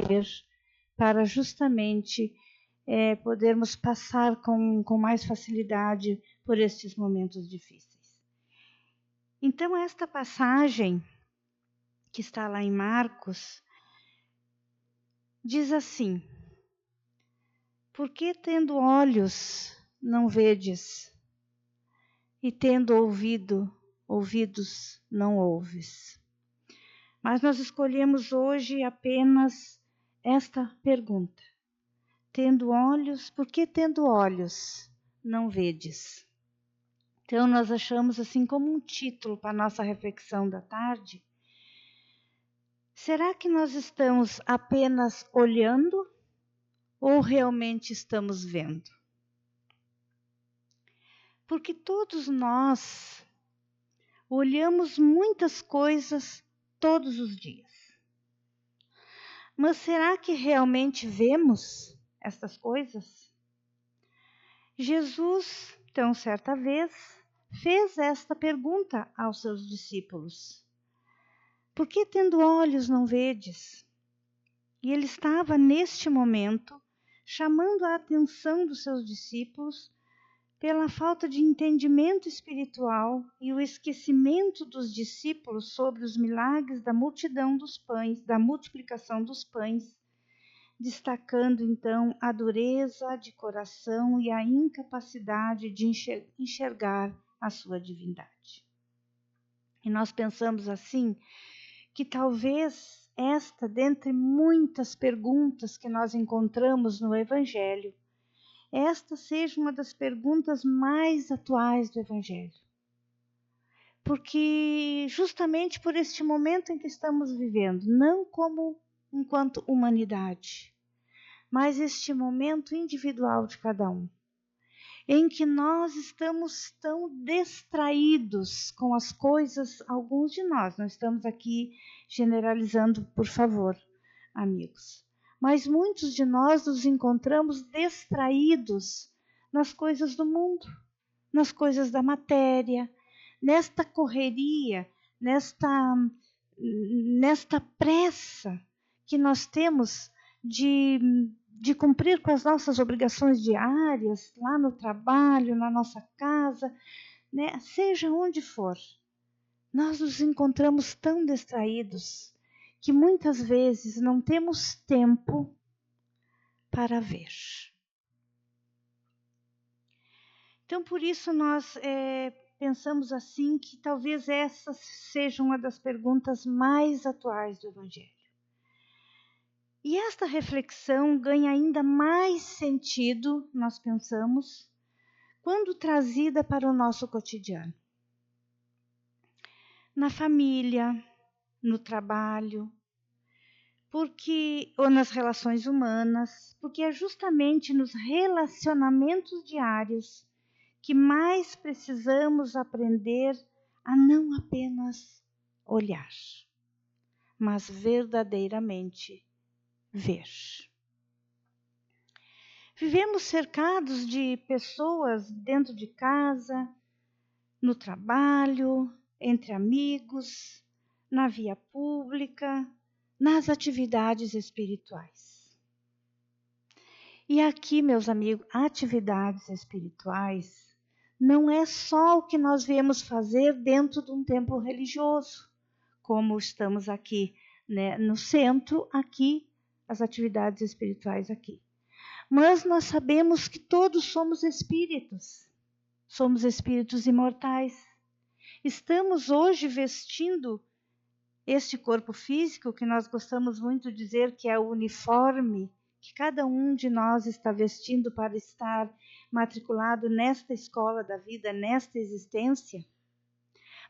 ver, para justamente podermos passar com mais facilidade por estes momentos difíceis. Então, esta passagem que está lá em Marcos diz assim: por que tendo olhos não vedes, e tendo ouvidos não ouves? Mas nós escolhemos hoje apenas esta pergunta: tendo olhos, por que tendo olhos não vedes? Então nós achamos assim como um título para a nossa reflexão da tarde. Será que nós estamos apenas olhando ou realmente estamos vendo? Porque todos nós olhamos muitas coisas todos os dias. Mas será que realmente vemos estas coisas? Jesus, então, certa vez, fez esta pergunta aos seus discípulos: por que tendo olhos não vedes? E ele estava, neste momento, chamando a atenção dos seus discípulos pela falta de entendimento espiritual e o esquecimento dos discípulos sobre os milagres da multidão dos pães, da multiplicação dos pães, destacando então a dureza de coração e a incapacidade de enxergar a sua divindade. E nós pensamos assim, que talvez esta, dentre muitas perguntas que nós encontramos no Evangelho, esta seja uma das perguntas mais atuais do Evangelho. Porque justamente por este momento em que estamos vivendo, não como enquanto humanidade, mas este momento individual de cada um, em que nós estamos tão distraídos com as coisas, alguns de nós, não estamos aqui generalizando, por favor, amigos, mas muitos de nós nos encontramos distraídos nas coisas do mundo, nas coisas da matéria, nesta correria, nesta pressa que nós temos de cumprir com as nossas obrigações diárias, lá no trabalho, na nossa casa, né? Seja onde for, nós nos encontramos tão distraídos que muitas vezes não temos tempo para ver. Então, por isso nós pensamos assim que talvez essa seja uma das perguntas mais atuais do Evangelho. E esta reflexão ganha ainda mais sentido, nós pensamos, quando trazida para o nosso cotidiano. Na família, no trabalho, ou nas relações humanas, porque é justamente nos relacionamentos diários que mais precisamos aprender a não apenas olhar, mas verdadeiramente ver. Vivemos cercados de pessoas dentro de casa, no trabalho, entre amigos, na via pública, nas atividades espirituais. E aqui, meus amigos, atividades espirituais não é só o que nós viemos fazer dentro de um templo religioso, como estamos aqui, né, no centro, aqui, as atividades espirituais aqui. Mas nós sabemos que todos somos espíritos imortais. Estamos hoje vestindo este corpo físico, que nós gostamos muito de dizer que é o uniforme, que cada um de nós está vestindo para estar matriculado nesta escola da vida, nesta existência.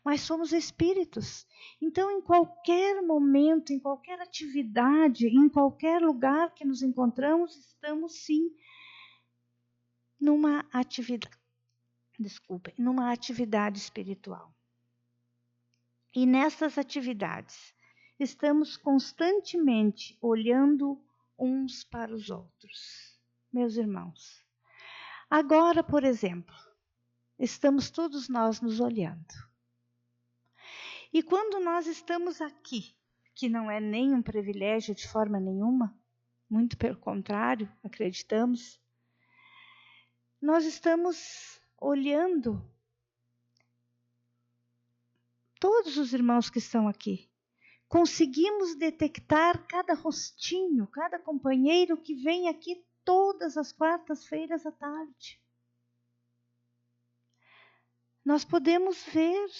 Mas somos espíritos. Então, em qualquer momento, em qualquer atividade, em qualquer lugar que nos encontramos, estamos sim numa atividade espiritual. E nessas atividades, estamos constantemente olhando uns para os outros. Meus irmãos, agora, por exemplo, estamos todos nós nos olhando. E quando nós estamos aqui, que não é nem um privilégio de forma nenhuma, muito pelo contrário, acreditamos. Nós estamos olhando todos os irmãos que estão aqui. Conseguimos detectar cada rostinho, cada companheiro que vem aqui todas as quartas-feiras à tarde. Nós podemos ver,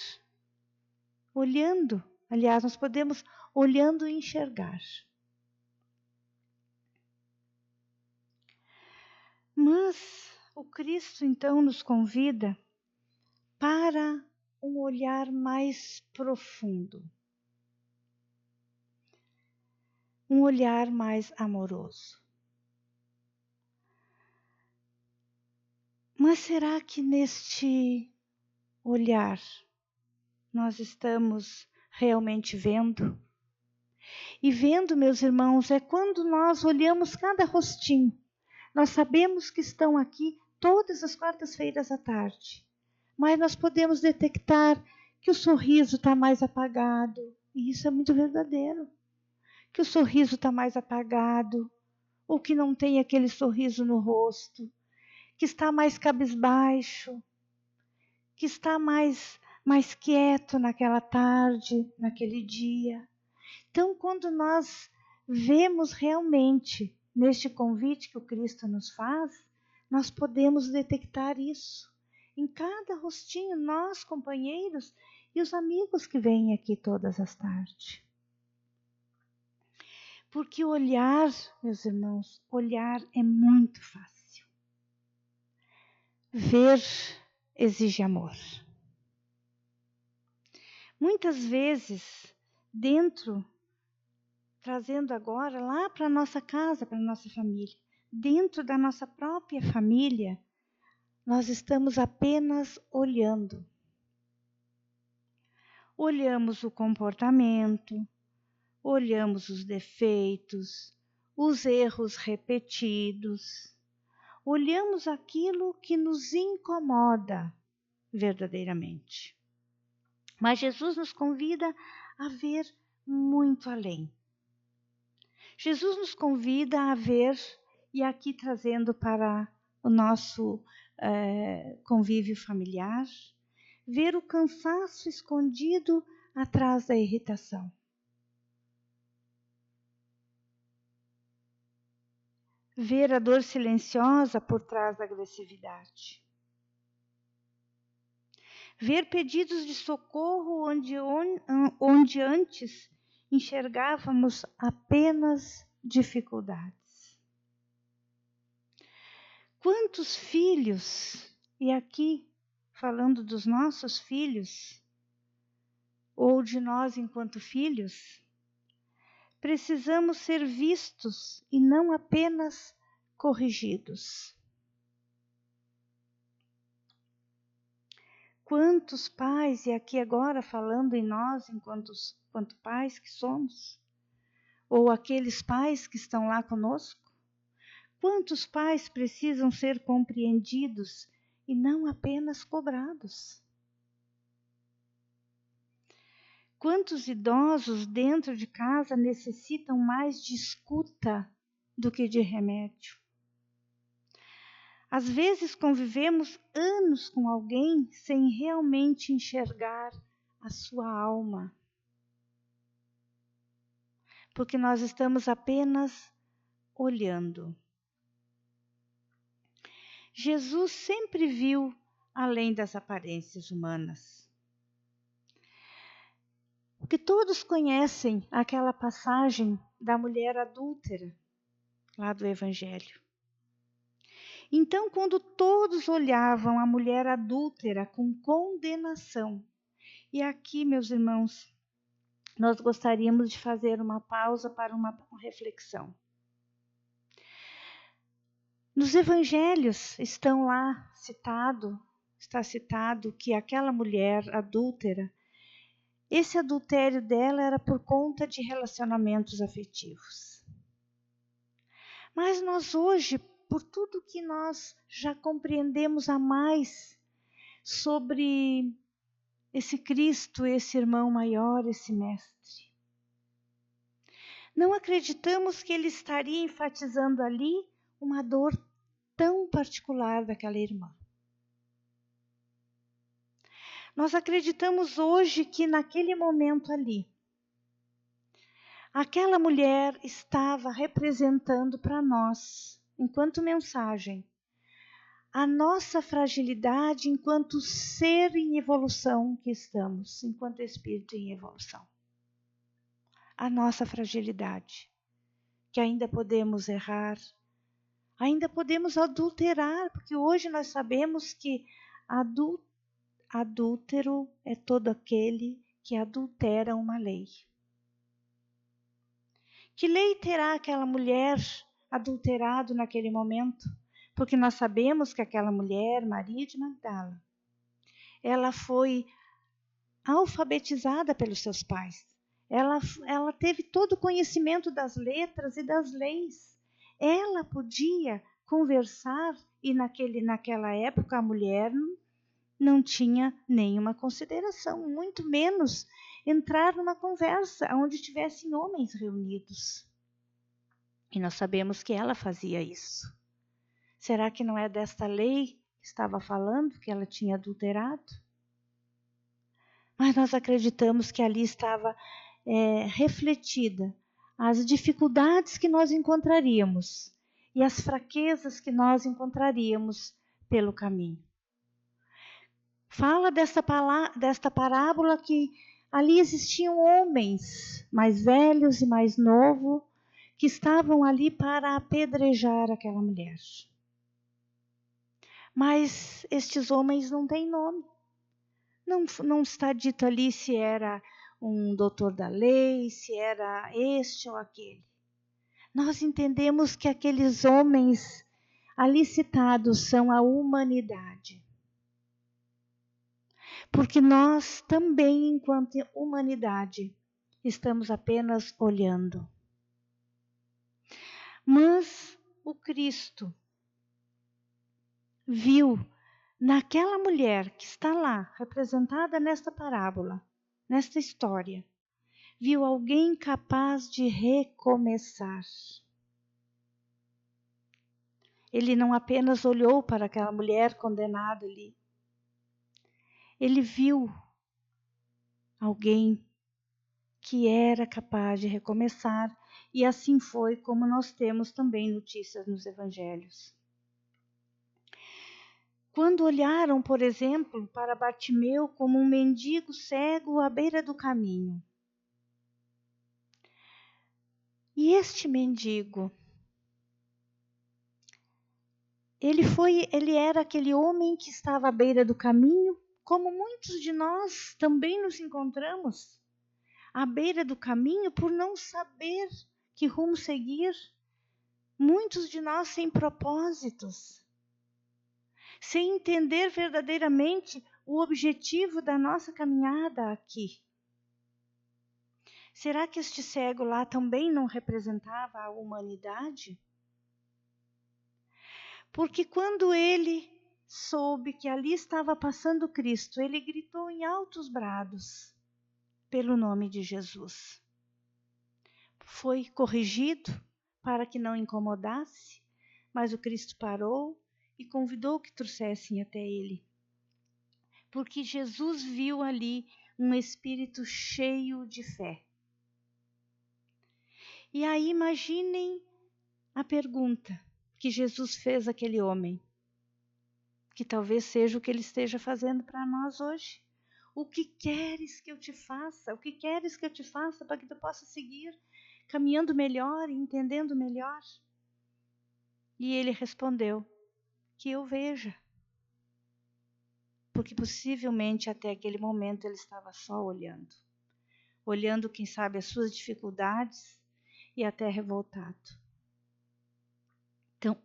olhando, aliás, nós podemos olhando e enxergar. Mas o Cristo então nos convida para um olhar mais profundo. Um olhar mais amoroso. Mas será que neste olhar nós estamos realmente vendo? E vendo, meus irmãos, é quando nós olhamos cada rostinho. Nós sabemos que estão aqui todas as quartas-feiras à tarde. Mas nós podemos detectar que o sorriso está mais apagado. E isso é muito verdadeiro. Que o sorriso está mais apagado. Ou que não tem aquele sorriso no rosto. Que está mais cabisbaixo. Que está mais quieto naquela tarde, naquele dia. Então, quando nós vemos realmente neste convite que o Cristo nos faz, nós podemos detectar isso. Em cada rostinho, nós, companheiros, e os amigos que vêm aqui todas as tardes. Porque olhar, meus irmãos, olhar é muito fácil. Ver exige amor. Muitas vezes, trazendo agora lá para a nossa casa, para a nossa família, dentro da nossa própria família, nós estamos apenas olhando. Olhamos o comportamento, olhamos os defeitos, os erros repetidos, olhamos aquilo que nos incomoda verdadeiramente. Mas Jesus nos convida a ver muito além. Jesus nos convida a ver, e aqui trazendo para o nosso convívio familiar, ver o cansaço escondido atrás da irritação. Ver a dor silenciosa por trás da agressividade. Ver pedidos de socorro onde antes enxergávamos apenas dificuldades. Quantos filhos, e aqui falando dos nossos filhos, ou de nós enquanto filhos, precisamos ser vistos e não apenas corrigidos. Quantos pais, e aqui agora falando em nós enquanto pais que somos, ou aqueles pais que estão lá conosco, quantos pais precisam ser compreendidos e não apenas cobrados? Quantos idosos dentro de casa necessitam mais de escuta do que de remédio? Às vezes convivemos anos com alguém sem realmente enxergar a sua alma. Porque nós estamos apenas olhando. Jesus sempre viu além das aparências humanas. Porque todos conhecem aquela passagem da mulher adúltera, lá do Evangelho. Então, quando todos olhavam a mulher adúltera com condenação, e aqui, meus irmãos, nós gostaríamos de fazer uma pausa para uma reflexão. Nos Evangelhos está citado que aquela mulher adúltera, esse adultério dela era por conta de relacionamentos afetivos. Mas nós hoje, por tudo que nós já compreendemos a mais sobre esse Cristo, esse irmão maior, esse mestre, Não acreditamos que ele estaria enfatizando ali uma dor tão particular daquela irmã. Nós acreditamos hoje que naquele momento ali, aquela mulher estava representando para nós, enquanto mensagem, a nossa fragilidade enquanto ser em evolução que estamos, enquanto espírito em evolução. A nossa fragilidade, que ainda podemos errar, ainda podemos adulterar, porque hoje nós sabemos que adúltero é todo aquele que adultera uma lei. Que lei terá aquela mulher adulterado naquele momento? Porque nós sabemos que aquela mulher, Maria de Magdala, ela foi alfabetizada pelos seus pais. Ela teve todo o conhecimento das letras e das leis. Ela podia conversar e naquela época a mulher não tinha nenhuma consideração, muito menos entrar numa conversa onde tivessem homens reunidos. E nós sabemos que ela fazia isso. Será que não é desta lei que estava falando, que ela tinha adulterado? Mas nós acreditamos que ali estava refletida as dificuldades que nós encontraríamos e as fraquezas que nós encontraríamos pelo caminho. Fala desta parábola que ali existiam homens mais velhos e mais novos que estavam ali para apedrejar aquela mulher. Mas estes homens não têm nome. Não está dito ali se era um doutor da lei, se era este ou aquele. Nós entendemos que aqueles homens ali citados são a humanidade. Porque nós também, enquanto humanidade, estamos apenas olhando. Mas o Cristo viu naquela mulher que está lá, representada nesta parábola, nesta história, viu alguém capaz de recomeçar. Ele não apenas olhou para aquela mulher condenada ali. Ele viu alguém que era capaz de recomeçar, e assim foi como nós temos também notícias nos evangelhos. Quando olharam, por exemplo, para Bartimeu como um mendigo cego à beira do caminho. E este mendigo, ele era aquele homem que estava à beira do caminho, como muitos de nós também nos encontramos, à beira do caminho por não saber que rumo seguir. Muitos de nós sem propósitos, sem entender verdadeiramente o objetivo da nossa caminhada aqui. Será que este cego lá também não representava a humanidade? Porque quando ele soube que ali estava passando Cristo, ele gritou em altos brados pelo nome de Jesus. Foi corrigido para que não incomodasse, mas o Cristo parou e convidou que trouxessem até ele. Porque Jesus viu ali um espírito cheio de fé. E aí imaginem a pergunta que Jesus fez àquele homem, que talvez seja o que ele esteja fazendo para nós hoje. O que queres que eu te faça? O que queres que eu te faça para que tu possa seguir caminhando melhor e entendendo melhor? E ele respondeu, que eu veja. Porque possivelmente até aquele momento ele estava só olhando. Olhando, quem sabe, as suas dificuldades e até revoltado. Então,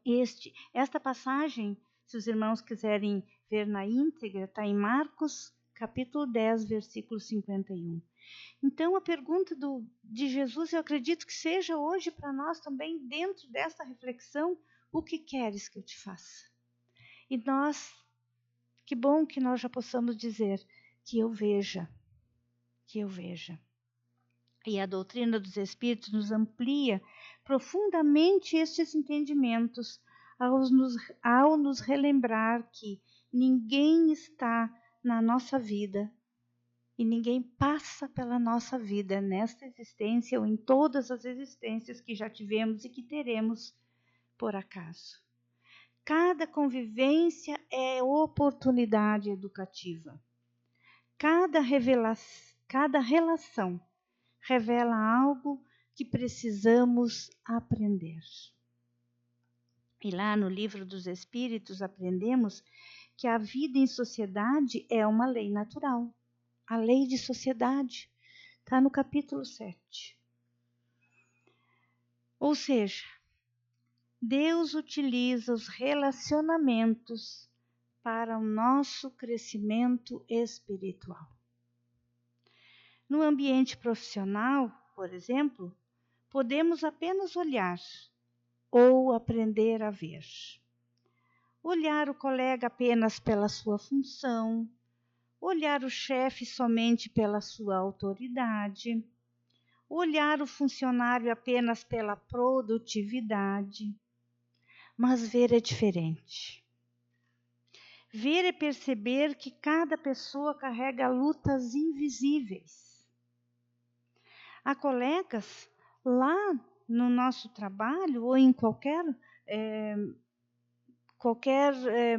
esta passagem, se os irmãos quiserem ver na íntegra, está em Marcos, capítulo 10, versículo 51. Então, a pergunta de Jesus, eu acredito que seja hoje para nós também, dentro desta reflexão, o que queres que eu te faça? E nós, que bom que nós já possamos dizer, que eu veja, que eu veja. E a doutrina dos Espíritos nos amplia profundamente estes entendimentos ao nos relembrar que ninguém está na nossa vida e ninguém passa pela nossa vida nesta existência ou em todas as existências que já tivemos e que teremos por acaso. Cada convivência é oportunidade educativa. Cada relação revela algo que precisamos aprender. E lá no Livro dos Espíritos aprendemos que a vida em sociedade é uma lei natural. A lei de sociedade está no capítulo 7. Ou seja, Deus utiliza os relacionamentos para o nosso crescimento espiritual. No ambiente profissional, por exemplo, podemos apenas olhar ou aprender a ver. Olhar o colega apenas pela sua função, olhar o chefe somente pela sua autoridade, olhar o funcionário apenas pela produtividade. Mas ver é diferente. Ver é perceber que cada pessoa carrega lutas invisíveis. Há colegas lá no nosso trabalho ou em qualquer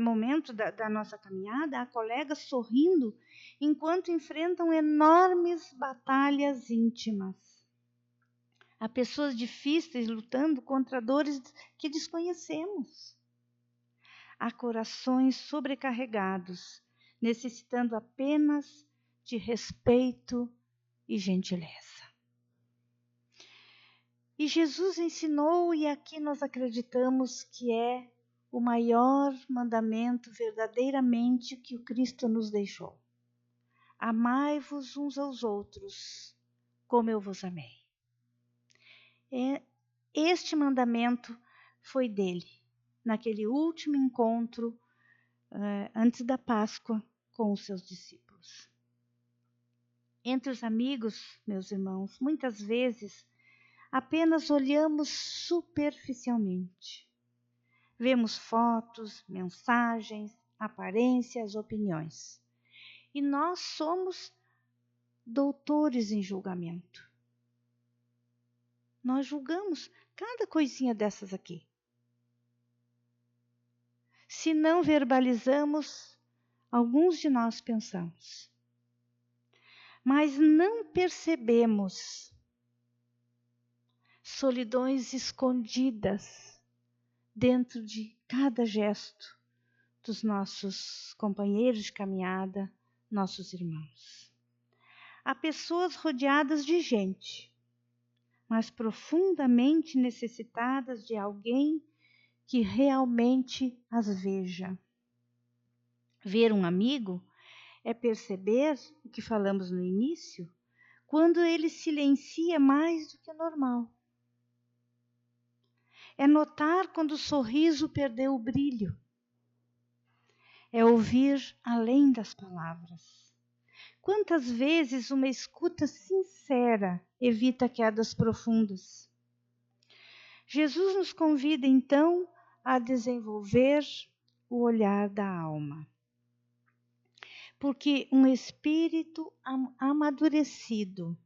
momento da nossa caminhada, há colegas sorrindo enquanto enfrentam enormes batalhas íntimas. Há pessoas difíceis lutando contra dores que desconhecemos. Há corações sobrecarregados, necessitando apenas de respeito e gentileza. E Jesus ensinou, e aqui nós acreditamos que é o maior mandamento verdadeiramente que o Cristo nos deixou. Amai-vos uns aos outros, como eu vos amei. Este mandamento foi dele, naquele último encontro antes da Páscoa com os seus discípulos. Entre os amigos, meus irmãos, muitas vezes apenas olhamos superficialmente. Vemos fotos, mensagens, aparências, opiniões. E nós somos doutores em julgamento. Nós julgamos cada coisinha dessas aqui. Se não verbalizamos, alguns de nós pensamos. Mas não percebemos solidões escondidas dentro de cada gesto dos nossos companheiros de caminhada, nossos irmãos. Há pessoas rodeadas de gente, mas profundamente necessitadas de alguém que realmente as veja. Ver um amigo é perceber o que falamos no início, quando ele silencia mais do que o normal. É notar quando o sorriso perdeu o brilho. É ouvir além das palavras. Quantas vezes uma escuta sincera evita quedas profundas? Jesus nos convida então a desenvolver o olhar da alma. Porque um espírito amadurecido,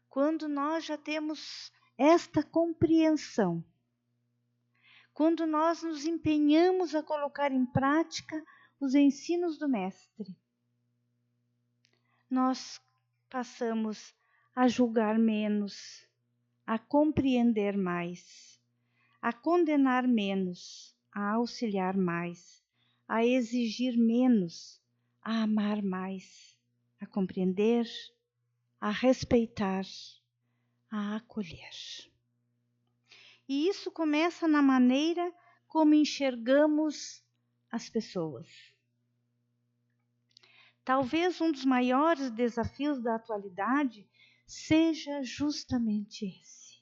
quando nós já temos esta compreensão, quando nós nos empenhamos a colocar em prática os ensinos do Mestre, nós passamos a julgar menos, a compreender mais, a condenar menos, a auxiliar mais, a exigir menos, a amar mais, a compreender, a respeitar, a acolher. E isso começa na maneira como enxergamos as pessoas. Talvez um dos maiores desafios da atualidade seja justamente esse.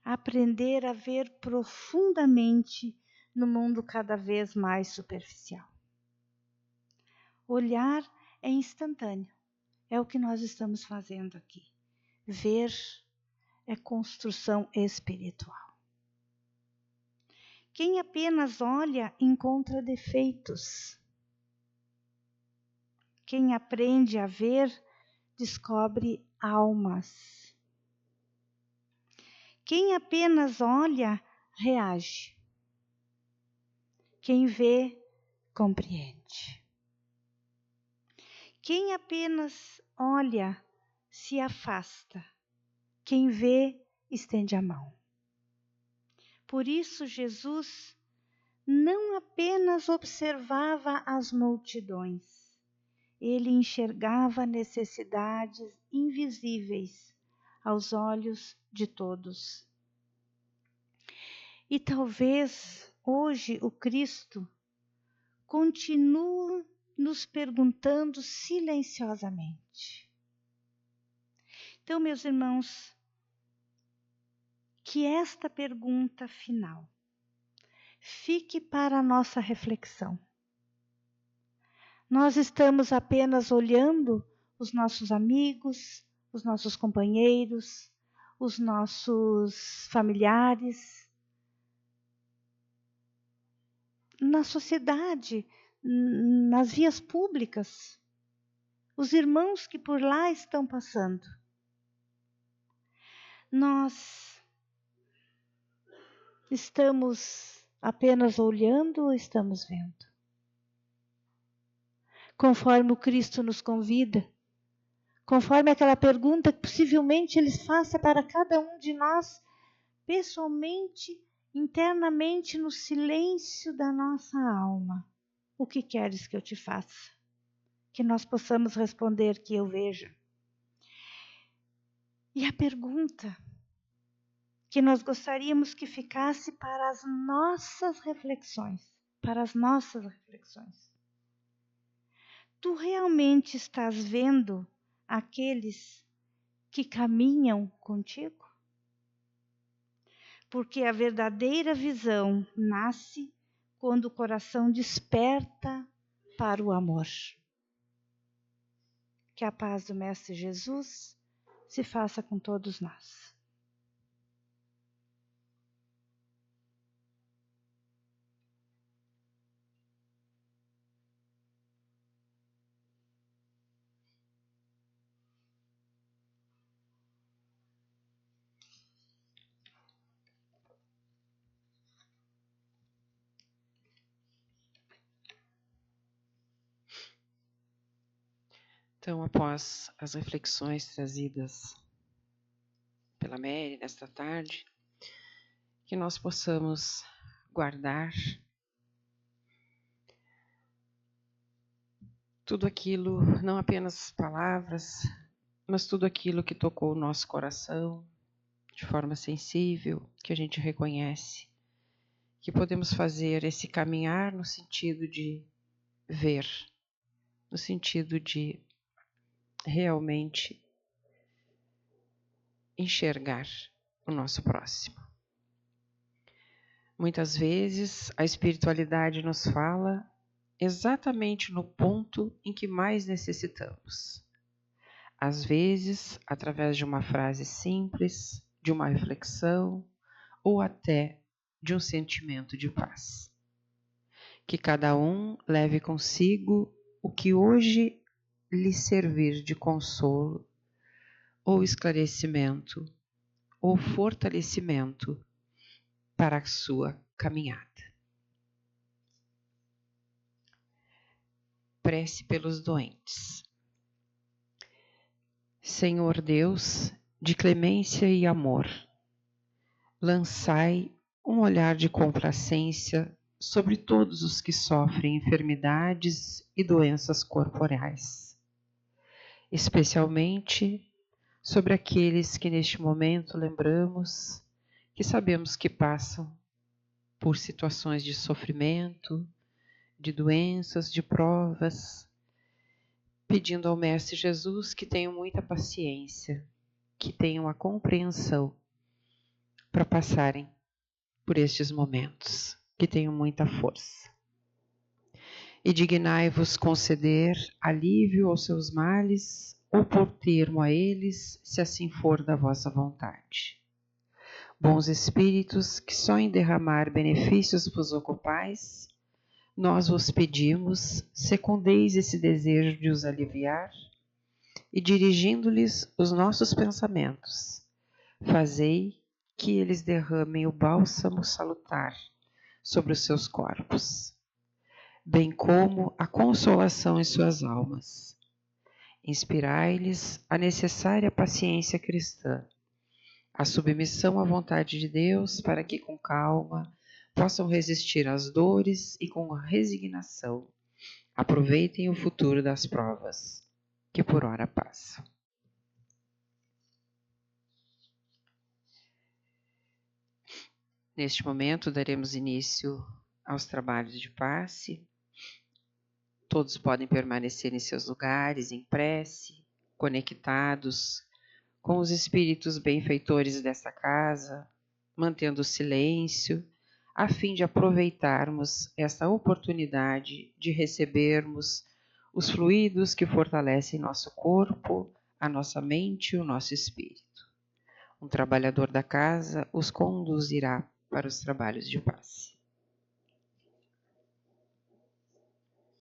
Aprender a ver profundamente no mundo cada vez mais superficial. Olhar é instantâneo É o que nós estamos fazendo aqui. Ver é construção espiritual. Quem apenas olha encontra defeitos. Quem aprende a ver descobre almas. Quem apenas olha reage. Quem vê compreende. Quem apenas olha se afasta. Quem vê estende a mão. Por isso Jesus não apenas observava as multidões, ele enxergava necessidades invisíveis aos olhos de todos. E talvez hoje o Cristo continue nos perguntando silenciosamente. Então, meus irmãos, que esta pergunta final fique para a nossa reflexão. Nós estamos apenas olhando os nossos amigos, os nossos companheiros, os nossos familiares, na sociedade, nas vias públicas, os irmãos que por lá estão passando. Nós estamos apenas olhando ou estamos vendo? Conforme o Cristo nos convida, conforme aquela pergunta que possivelmente Ele faça para cada um de nós, pessoalmente, internamente, no silêncio da nossa alma. O que queres que eu te faça? Que nós possamos responder que eu veja. E a pergunta que nós gostaríamos que ficasse para as nossas reflexões, Tu realmente estás vendo aqueles que caminham contigo? Porque a verdadeira visão nasce quando o coração desperta para o amor. Que a paz do Mestre Jesus se faça com todos nós. Então, após as reflexões trazidas pela Mary nesta tarde, que nós possamos guardar tudo aquilo, não apenas palavras, mas tudo aquilo que tocou o nosso coração de forma sensível, que a gente reconhece, que podemos fazer esse caminhar no sentido de ver, no sentido de realmente enxergar o nosso próximo. Muitas vezes a espiritualidade nos fala exatamente no ponto em que mais necessitamos. Às vezes, através de uma frase simples, de uma reflexão ou até de um sentimento de paz. Que cada um leve consigo o que hoje lhe servir de consolo, ou esclarecimento, ou fortalecimento para a sua caminhada. Prece pelos doentes. Senhor Deus, de clemência e amor, lançai um olhar de complacência sobre todos os que sofrem enfermidades e doenças corporais, especialmente sobre aqueles que neste momento lembramos que sabemos que passam por situações de sofrimento, de doenças, de provas, pedindo ao Mestre Jesus que tenham muita paciência, que tenham a compreensão para passarem por estes momentos, que tenham muita força. E dignai-vos conceder alívio aos seus males, ou por termo a eles, se assim for da vossa vontade. Bons espíritos, que só em derramar benefícios vos ocupais, nós vos pedimos, secundeis esse desejo de os aliviar, e dirigindo-lhes os nossos pensamentos, fazei que eles derramem o bálsamo salutar sobre os seus corpos, bem como a consolação em suas almas. Inspirai-lhes a necessária paciência cristã, a submissão à vontade de Deus, para que com calma possam resistir às dores e com resignação aproveitem o futuro das provas, que por ora passam. Neste momento, daremos início aos trabalhos de passe. Todos podem permanecer em seus lugares, em prece, conectados com os espíritos benfeitores desta casa, mantendo o silêncio, a fim de aproveitarmos esta oportunidade de recebermos os fluidos que fortalecem nosso corpo, a nossa mente e o nosso espírito. Um trabalhador da casa os conduzirá para os trabalhos de passe.